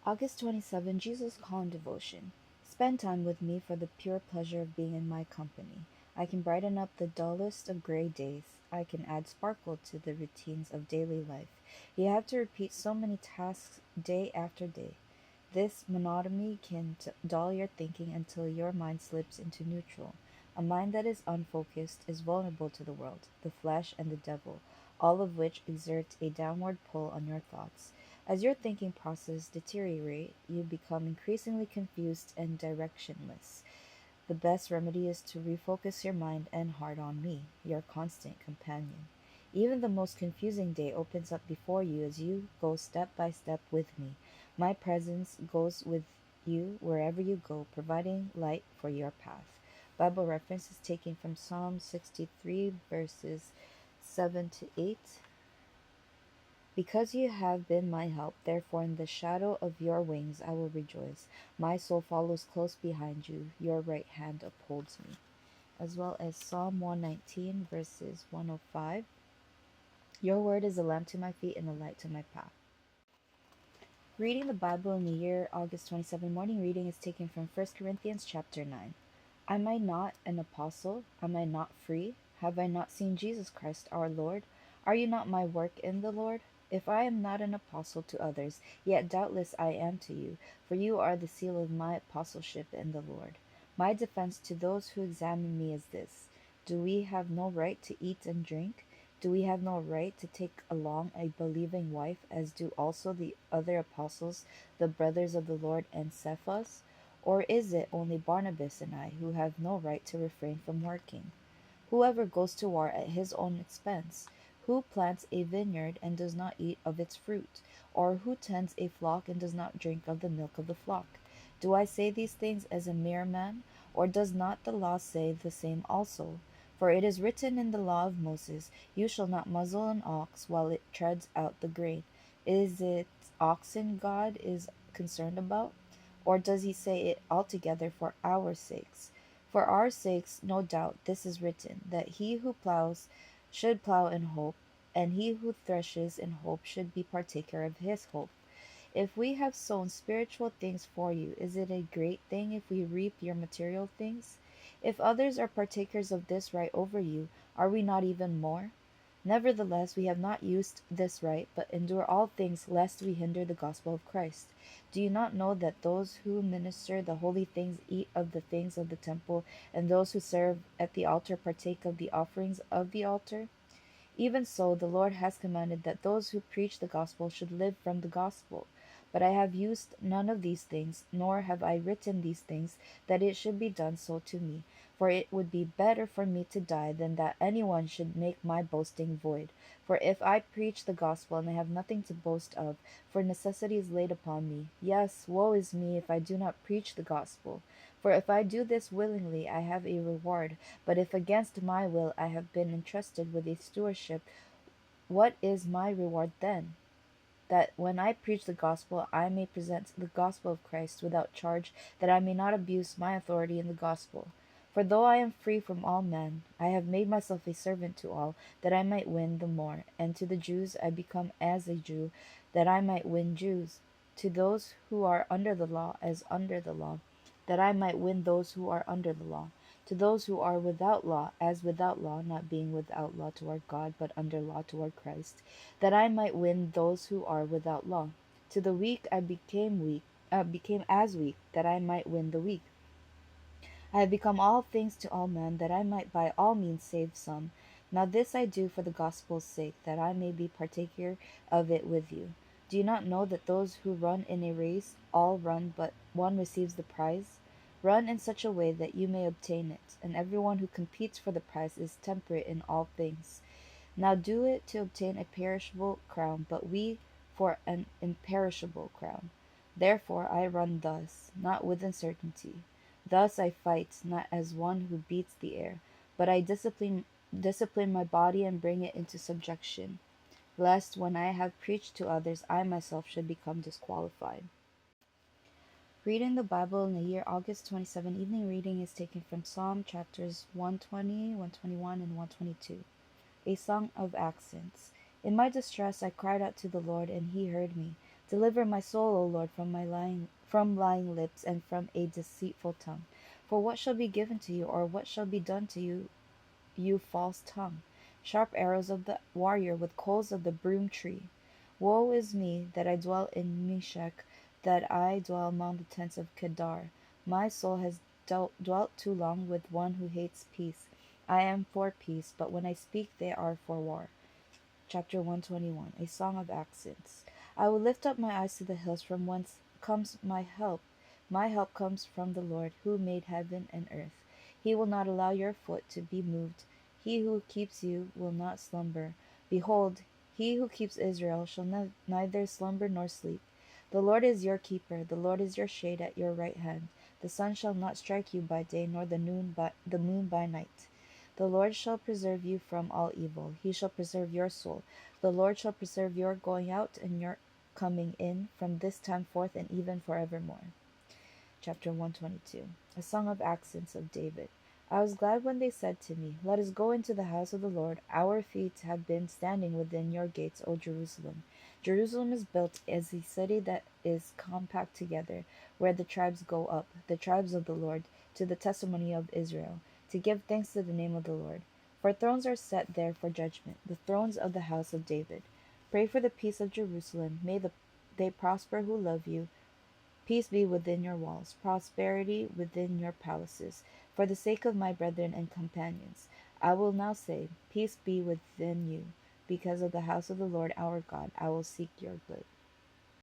August 27, Jesus Calm Devotion. Spend time with me for the pure pleasure of being in my company. I can brighten up the dullest of gray days. I can add sparkle to the routines of daily life. You have to repeat so many tasks day after day. This monotony can dull your thinking until your mind slips into neutral. A mind that is unfocused is vulnerable to the world, the flesh, and the devil, all of which exert a downward pull on your thoughts. As your thinking process deteriorates, you become increasingly confused and directionless. The best remedy is to refocus your mind and heart on me, your constant companion. Even the most confusing day opens up before you as you go step by step with me. My presence goes with you wherever you go, providing light for your path. Bible reference is taken from Psalm 63, verses 7 to 8. Because you have been my help, therefore in the shadow of your wings I will rejoice. My soul follows close behind you, your right hand upholds me. As well as Psalm 119, verses 105. Your word is a lamp to my feet and a light to my path. Reading the Bible in the year August 27 morning reading is taken from 1 Corinthians chapter 9. Am I not an apostle? Am I not free? Have I not seen Jesus Christ our Lord? Are you not my work in the Lord? If I am not an apostle to others, yet doubtless I am to you, for you are the seal of my apostleship in the Lord. My defense to those who examine me is this: do we have no right to eat and drink? Do we have no right to take along a believing wife, as do also the other apostles, the brothers of the Lord, and Cephas? Or is it only Barnabas and I who have no right to refrain from working? Whoever goes to war at his own expense, who plants a vineyard and does not eat of its fruit, or who tends a flock and does not drink of the milk of the flock? Do I say these things as a mere man, or does not the law say the same also? For it is written in the law of Moses, you shall not muzzle an ox while it treads out the grain. Is it oxen God is concerned about? Or does he say it altogether for our sakes? For our sakes, no doubt, this is written, that he who plows should plow in hope, and he who threshes in hope should be partaker of his hope. If we have sown spiritual things for you, is it a great thing if we reap your material things? If others are partakers of this right over you, are we not even more? Nevertheless, we have not used this right, but endure all things lest we hinder the gospel of Christ. Do you not know that those who minister the holy things eat of the things of the temple, and those who serve at the altar partake of the offerings of the altar? Even so, the Lord has commanded that those who preach the gospel should live from the gospel. But I have used none of these things, nor have I written these things, that it should be done so to me. For it would be better for me to die than that anyone should make my boasting void. For if I preach the gospel and I have nothing to boast of, for necessity is laid upon me. Yes, woe is me if I do not preach the gospel. For if I do this willingly, I have a reward. But if against my will I have been entrusted with a stewardship, what is my reward then? That when I preach the gospel, I may present the gospel of Christ without charge, that I may not abuse my authority in the gospel. For though I am free from all men, I have made myself a servant to all, that I might win the more. And to the Jews I become as a Jew, that I might win Jews. To those who are under the law, as under the law, that I might win those who are under the law. To those who are without law, as without law, not being without law toward God, but under law toward Christ, that I might win those who are without law. To the weak I became as weak, that I might win the weak. I have become all things to all men, that I might by all means save some. Now this I do for the gospel's sake, that I may be partaker of it with you. Do you not know that those who run in a race all run, but one receives the prize? Run in such a way that you may obtain it, and everyone who competes for the prize is temperate in all things. Now do it to obtain a perishable crown, but we for an imperishable crown. Therefore I run thus, not with uncertainty. Thus I fight, not as one who beats the air, but I discipline my body and bring it into subjection, lest when I have preached to others, I myself should become disqualified. Reading the Bible in the year August 27 evening reading is taken from Psalm chapters 120, 121, and 122. A song of accents. In my distress I cried out to the Lord, and he heard me. Deliver my soul, O Lord, from lying lips and from a deceitful tongue. For what shall be given to you, or what shall be done to you, you false tongue? Sharp arrows of the warrior with coals of the broom tree. Woe is me that I dwell in Meshech, that I dwell among the tents of Kedar. My soul has dwelt too long with one who hates peace. I am for peace, but when I speak, they are for war. Chapter 121. A Song of Accents. I will lift up my eyes to the hills, from whence comes my help. My help comes from the Lord, who made heaven and earth. He will not allow your foot to be moved. He who keeps you will not slumber. Behold, he who keeps Israel shall neither slumber nor sleep. The Lord is your keeper. The Lord is your shade at your right hand. The sun shall not strike you by day, nor the moon by night. The Lord shall preserve you from all evil. He shall preserve your soul. The Lord shall preserve your going out and your coming in from this time forth and even forevermore. Chapter 122. A Song of Accents of David. I was glad when they said to me, let us go into the house of the Lord. Our feet have been standing within your gates, O Jerusalem. Jerusalem is built as a city that is compact together, where the tribes go up, the tribes of the Lord, to the testimony of Israel, to give thanks to the name of the Lord. For thrones are set there for judgment, the thrones of the house of David. Pray for the peace of Jerusalem. They prosper who love you. Peace be within your walls, prosperity within your palaces. For the sake of my brethren and companions, I will now say, peace be within you. Because of the house of the Lord our God, I will seek your good.